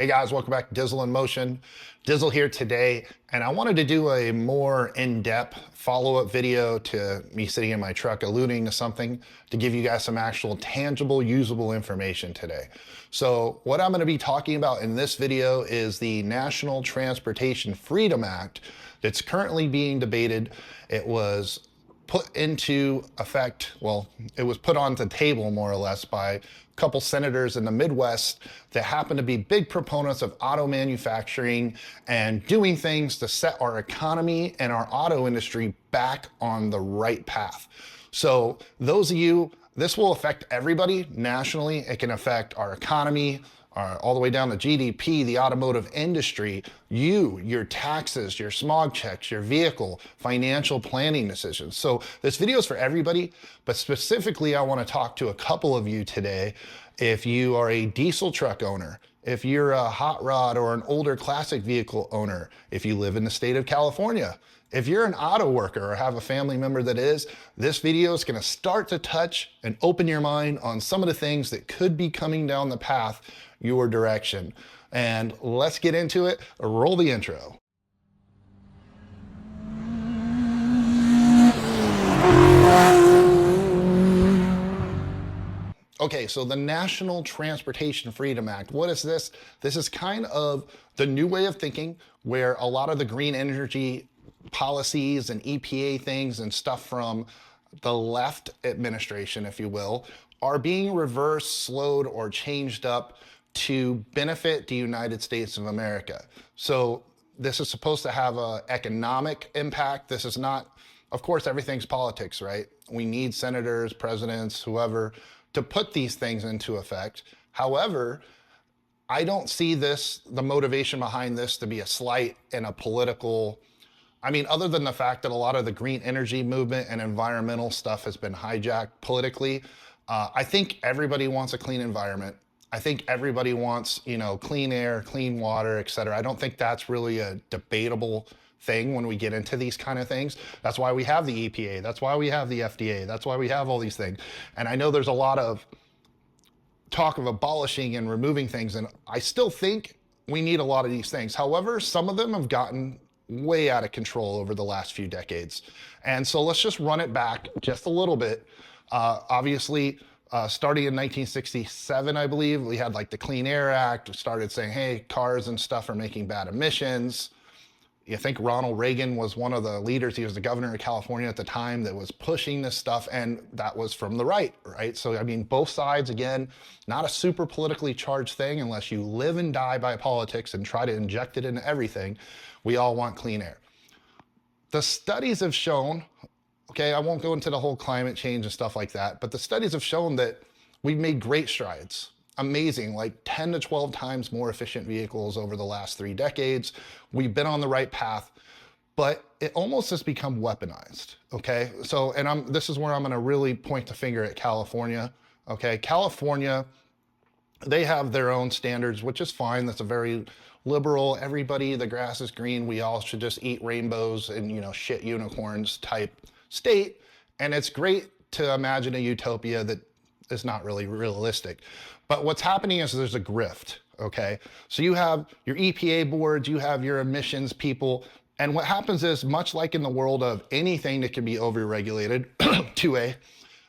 Hey guys, welcome back to Dizzle in Motion. Dizzle here today, and I wanted to do a more in-depth follow-up video to me sitting in my truck alluding to something to give you guys some actual tangible, usable information today. So what I'm going to be talking about in this video is the National Transportation Freedom Act that's currently being debated. It was put into effect, well, it was put on the table more or less by a couple senators in the Midwest that happen to be big proponents of auto manufacturing and doing things to set our economy and our auto industry back on the right path. So those of you, this will affect everybody nationally. It can affect our economy, all the way down to GDP, the automotive industry, your taxes, your smog checks, your vehicle, financial planning decisions. So this video is for everybody, but specifically I want to talk to a couple of you today. If you are a diesel truck owner, if you're a hot rod or an older classic vehicle owner, if you live in the state of California, if you're an auto worker or have a family member that is, this video is going to start to touch and open your mind on some of the things that could be coming down the path your direction. And let's get into it. Roll the intro. Okay, so the National Transportation Freedom Act, what is this? This is kind of the new way of thinking where a lot of the green energy policies and EPA things and stuff from the left administration, if you will, are being reversed, slowed, or changed up to benefit the United States of America. So this is supposed to have an economic impact. This is not, of course, everything's politics, right? We need senators, presidents, whoever, to put these things into effect. However, I don't see this, the motivation behind this, to be a slight and a political, I mean, other than the fact that a lot of the green energy movement and environmental stuff has been hijacked politically. I think everybody wants a clean environment. I think everybody wants, clean air, clean water, et cetera. I don't think that's really a debatable thing when we get into these kind of things. That's why we have the EPA. That's why we have the FDA. That's why we have all these things. And I know there's a lot of talk of abolishing and removing things, and I still think we need a lot of these things. However, some of them have gotten way out of control over the last few decades. And so let's just run it back just a little bit. Obviously, starting in 1967, I believe, we had like the Clean Air Act, started saying, hey, cars and stuff are making bad emissions. You think Ronald Reagan was one of the leaders, he was the governor of California at the time, that was pushing this stuff, and that was from the right? So, I mean, both sides, again, not a super politically charged thing unless you live and die by politics and try to inject it into everything. We all want clean air. The studies have shown, okay, I won't go into the whole climate change and stuff like that, but the studies have shown that we've made great strides. Amazing, like 10 to 12 times more efficient vehicles over the last 3 decades. We've been on the right path, but it almost has become weaponized, okay? So, and this is where I'm gonna really point the finger at California, okay? California, they have their own standards, which is fine. That's a very liberal, everybody, the grass is green, we all should just eat rainbows and, shit unicorns type state. And it's great to imagine a utopia that is not really realistic. But what's happening is there's a grift, okay? So you have your EPA boards, you have your emissions people, and what happens is, much like in the world of anything that can be overregulated,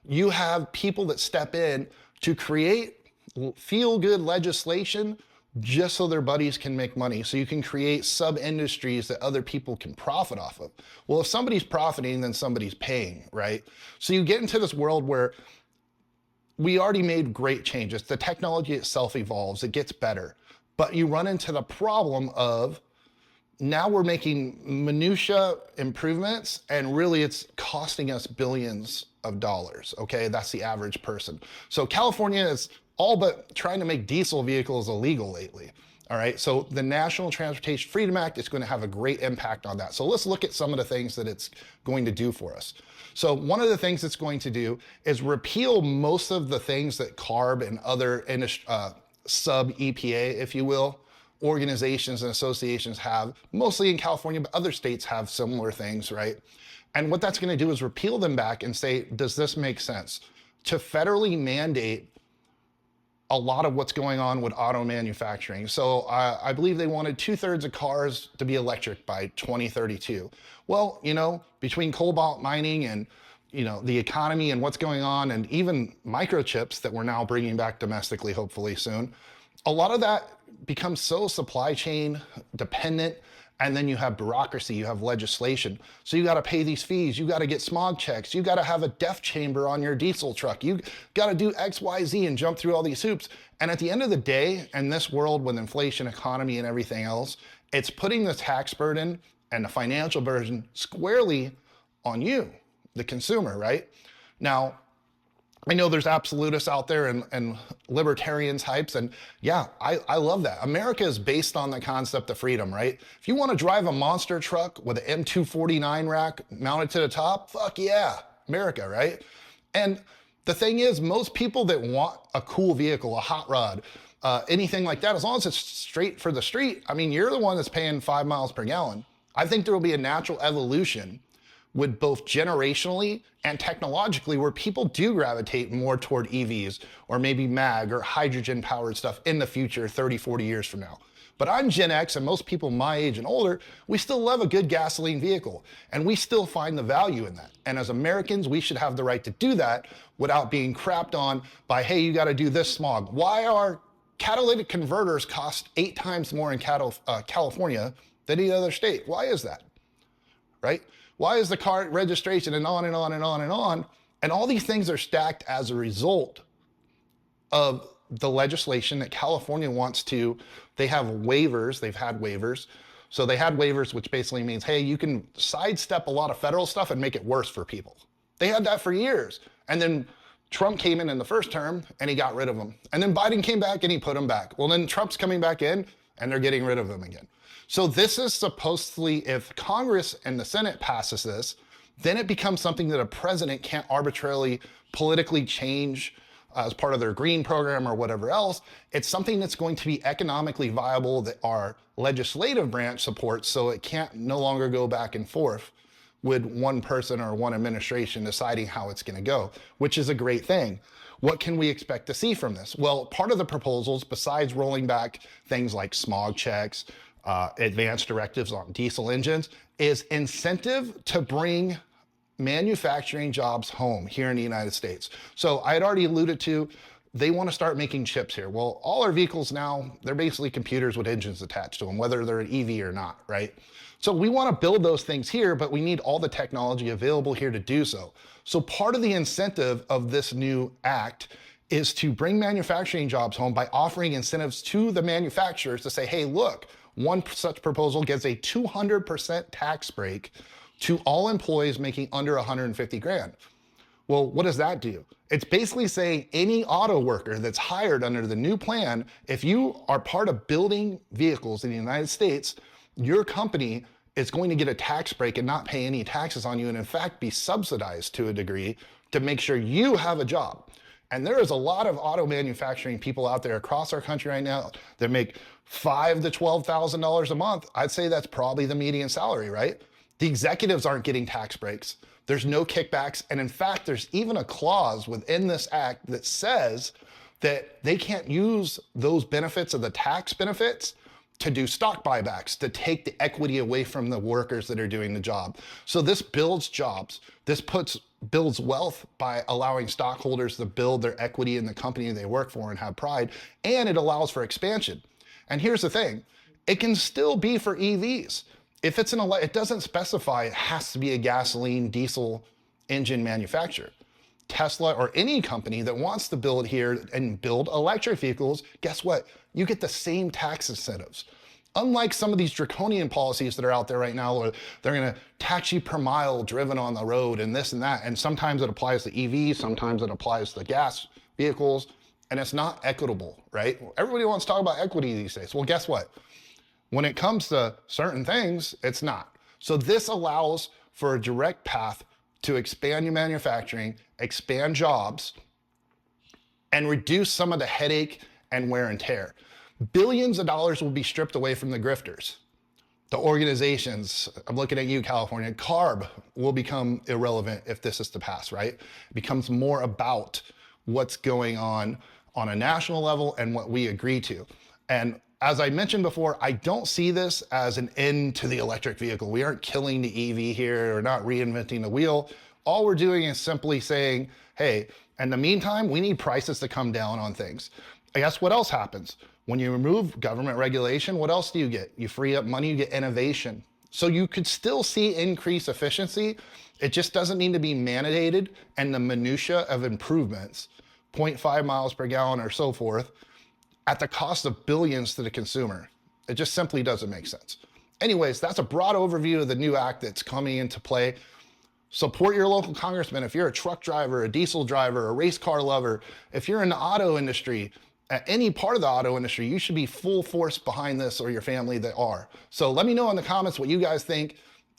you have people that step in to create feel-good legislation just so their buddies can make money. So you can create sub-industries that other people can profit off of. Well, if somebody's profiting, then somebody's paying, right? So you get into this world where we already made great changes. The technology itself evolves, it gets better. But you run into the problem of now we're making minutia improvements and really it's costing us billions of dollars, okay? That's the average person. So California is all but trying to make diesel vehicles illegal lately. All right, so the National Transportation Freedom Act is going to have a great impact on that. So let's look at some of the things that it's going to do for us. So one of the things it's going to do is repeal most of the things that CARB and other sub-EPA, if you will, organizations and associations have, mostly in California, but other states have similar things, right? And what that's going to do is repeal them back and say, does this make sense? To federally mandate a lot of what's going on with auto manufacturing. So I believe they wanted 2/3 of cars to be electric by 2032. Well, between cobalt mining and the economy and what's going on, and even microchips that we're now bringing back domestically, hopefully soon, a lot of that becomes so supply chain dependent. And then you have bureaucracy, you have legislation. So you got to pay these fees, you got to get smog checks, you got to have a DEF chamber on your diesel truck, you got to do X, Y, Z and jump through all these hoops. And at the end of the day, in this world with inflation, economy, and everything else, it's putting the tax burden and the financial burden squarely on you, the consumer, right? Now, I know there's absolutists out there and libertarians hypes, and yeah, I love that. America is based on the concept of freedom, right? If you want to drive a monster truck with an M249 rack mounted to the top, fuck yeah, America, right? And the thing is, most people that want a cool vehicle, a hot rod, anything like that, as long as it's straight for the street, I mean, you're the one that's paying 5 miles per gallon. I think there will be a natural evolution with both generationally and technologically where people do gravitate more toward EVs or maybe mag or hydrogen powered stuff in the future, 30, 40 years from now. But I'm Gen X, and most people my age and older, we still love a good gasoline vehicle, and we still find the value in that. And as Americans, we should have the right to do that without being crapped on by, hey, you gotta do this smog. Why are catalytic converters cost 8 times more in California than any other state? Why is that, right? Why is the car registration and on and on and on and on? And all these things are stacked as a result of the legislation that California wants to. They have waivers, they've had waivers. So they had waivers, which basically means, hey, you can sidestep a lot of federal stuff and make it worse for people. They had that for years. And then Trump came in the first term and he got rid of them. And then Biden came back and he put them back. Well, then Trump's coming back in and they're getting rid of them again. So this is supposedly, if Congress and the Senate passes this, then it becomes something that a president can't arbitrarily politically change as part of their green program or whatever else. It's something that's going to be economically viable that our legislative branch supports, so it can't no longer go back and forth with one person or one administration deciding how it's going to go, which is a great thing. What can we expect to see from this? Well, part of the proposals, besides rolling back things like smog checks, advanced directives on diesel engines, is incentive to bring manufacturing jobs home here in the United States. So I had already alluded to, they want to start making chips here. Well, all our vehicles now, they're basically computers with engines attached to them, whether they're an EV or not, right? So we want to build those things here, but we need all the technology available here to do so. So part of the incentive of this new act is to bring manufacturing jobs home by offering incentives to the manufacturers to say, hey, look, one such proposal gives a 200% tax break to all employees making under 150 grand. Well, what does that do? It's basically saying any auto worker that's hired under the new plan, if you are part of building vehicles in the United States, your company is going to get a tax break and not pay any taxes on you, and in fact be subsidized to a degree to make sure you have a job. And there is a lot of auto manufacturing people out there across our country right now that make $5,000 to $12,000 a month. I'd say that's probably the median salary, right? The executives aren't getting tax breaks. There's no kickbacks. And in fact, there's even a clause within this act that says that they can't use those benefits of the tax benefits to do stock buybacks, to take the equity away from the workers that are doing the job. So this builds jobs. This builds wealth by allowing stockholders to build their equity in the company they work for and have pride, and it allows for expansion. And here's the thing, it can still be for EVs. If it's it doesn't specify it has to be a gasoline, diesel engine manufacturer. Tesla or any company that wants to build here and build electric vehicles, guess what? You get the same tax incentives. Unlike some of these draconian policies that are out there right now, where they're gonna tax you per mile driven on the road and this and that, and sometimes it applies to EVs, sometimes it applies to gas vehicles, and it's not equitable, right? Everybody wants to talk about equity these days. Well, guess what? When it comes to certain things, it's not. So this allows for a direct path to expand your manufacturing, expand jobs, and reduce some of the headache and wear and tear. Billions of dollars will be stripped away from the grifters. The organizations, I'm looking at you, California, CARB will become irrelevant if this is to pass, right? It becomes more about what's going on on a national level and what we agree to. And as I mentioned before, I don't see this as an end to the electric vehicle. We aren't killing the EV here or not reinventing the wheel. All we're doing is simply saying, hey, in the meantime, we need prices to come down on things. I guess what else happens? When you remove government regulation, what else do you get? You free up money, you get innovation. So you could still see increased efficiency. It just doesn't need to be mandated, and the minutia of improvements, 0.5 miles per gallon or so forth, at the cost of billions to the consumer. It just simply doesn't make sense. Anyways, that's a broad overview of the new act that's coming into play. Support your local congressman. If you're a truck driver, a diesel driver, a race car lover, if you're in the auto industry, at any part of the auto industry, you should be full force behind this, or your family that are. So let me know in the comments what you guys think.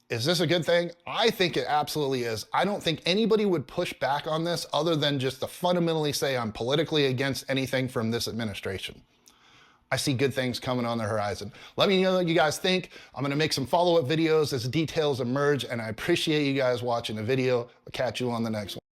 Is this a good thing? I think it absolutely is. I don't think anybody would push back on this other than just to fundamentally say I'm politically against anything from this administration. I see good things coming on the horizon. Let me know what you guys think. I'm gonna make some follow-up videos as details emerge, and I appreciate you guys watching the video. I'll catch you on the next one.